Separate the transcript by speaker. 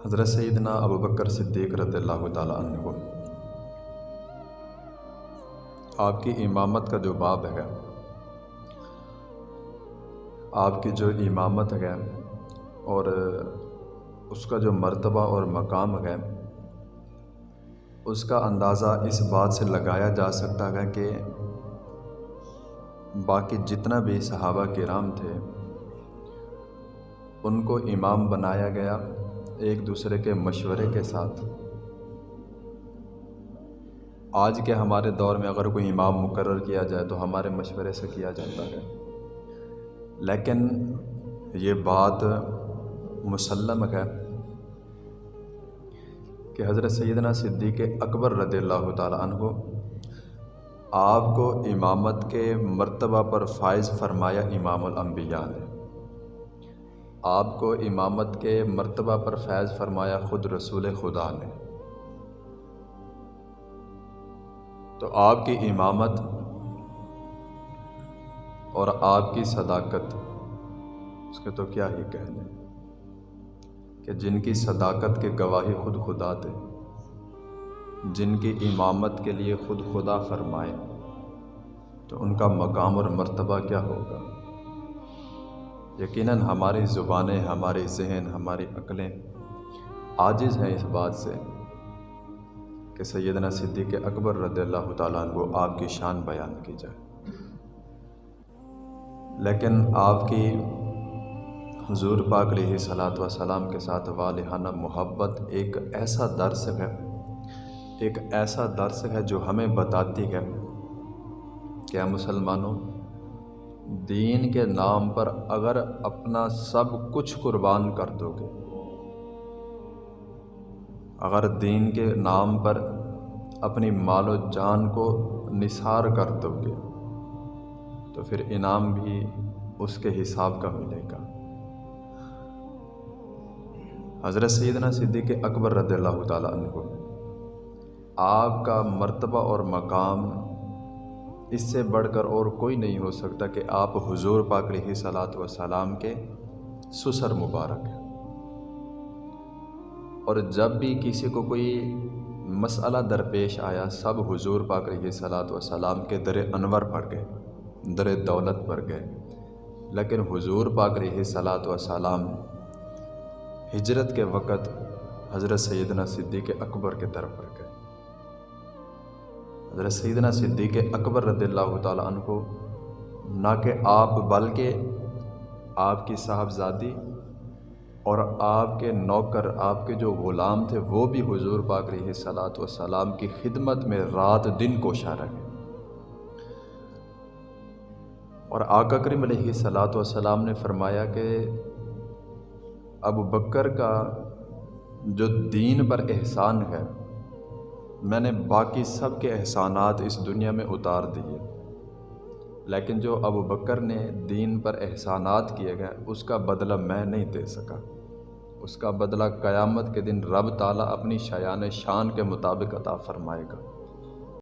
Speaker 1: حضرت سیدنا ابو بکر صدیق رضی اللہ تعالیٰ عنہ کو آپ کی امامت کا جو باب ہے، آپ کی جو امامت ہے اور اس کا جو مرتبہ اور مقام ہے، اس کا اندازہ اس بات سے لگایا جا سکتا ہے کہ باقی جتنا بھی صحابہ کرام تھے ان کو امام بنایا گیا ایک دوسرے کے مشورے کے ساتھ۔ آج کے ہمارے دور میں اگر کوئی امام مقرر کیا جائے تو ہمارے مشورے سے کیا جاتا ہے، لیکن یہ بات مسلم ہے کہ حضرت سیدنا صدیق اکبر رضی اللہ تعالیٰ عنہ آپ کو امامت کے مرتبہ پر فائز فرمایا امام الانبیاء نے۔ آپ کو امامت کے مرتبہ پر فیض فرمایا خود رسول خدا نے۔ تو آپ کی امامت اور آپ کی صداقت، اس کے تو کیا ہی کہنے کہ جن کی صداقت کے گواہی خود خدا دے، جن کی امامت کے لیے خود خدا فرمائے، تو ان کا مقام اور مرتبہ کیا ہوگا۔ یقیناً ہماری زبانیں، ہماری ذہن، ہماری عقلیں عاجز ہیں اس بات سے کہ سیدنا صدیق اکبر رضی اللہ تعالیٰ عنہ آپ کی شان بیان کی جائے، لیکن آپ کی حضور پاک علیہ الصلاۃ والسلام کے ساتھ والہانہ محبت ایک ایسا درس ہے جو ہمیں بتاتی ہے کہ مسلمانوں، دین کے نام پر اگر اپنا سب کچھ قربان کر دو گے، اگر دین کے نام پر اپنی مال و جان کو نثار کر دو گے تو پھر انعام بھی اس کے حساب کا ملے گا۔ حضرت سیدنا صدیق اکبر رضی اللہ تعالیٰ عنہ آپ کا مرتبہ اور مقام اس سے بڑھ کر اور کوئی نہیں ہو سکتا کہ آپ حضور پاک علیہ الصلاۃ والسلام کے سسر مبارک ہیں، اور جب بھی کسی کو کوئی مسئلہ درپیش آیا سب حضور پاک علیہ الصلاۃ والسلام کے در انور پر گئے، در دولت پر گئے، لیکن حضور پاک علیہ الصلاۃ والسلام ہجرت کے وقت حضرت سیدنا صدیق اکبر کے در پر گئے۔ حضرت سیدنا صدیق اکبر رضی اللہ تعالیٰ عنہ نہ کہ آپ بلکہ آپ کی صاحبزادی اور آپ کے نوکر، آپ کے جو غلام تھے، وہ بھی حضور پاک علیہ الصلاۃ والسلام کی خدمت میں رات دن کوشاں رہے، اور آقا کریم علیہ الصلاۃ والسلام نے فرمایا کہ ابو بکر کا جو دین پر احسان ہے، میں نے باقی سب کے احسانات اس دنیا میں اتار دیے، لیکن جو ابو بکر نے دین پر احسانات کیے گئے اس کا بدلہ میں نہیں دے سکا، اس کا بدلہ قیامت کے دن رب تعالیٰ اپنی شایان شان کے مطابق عطا فرمائے گا۔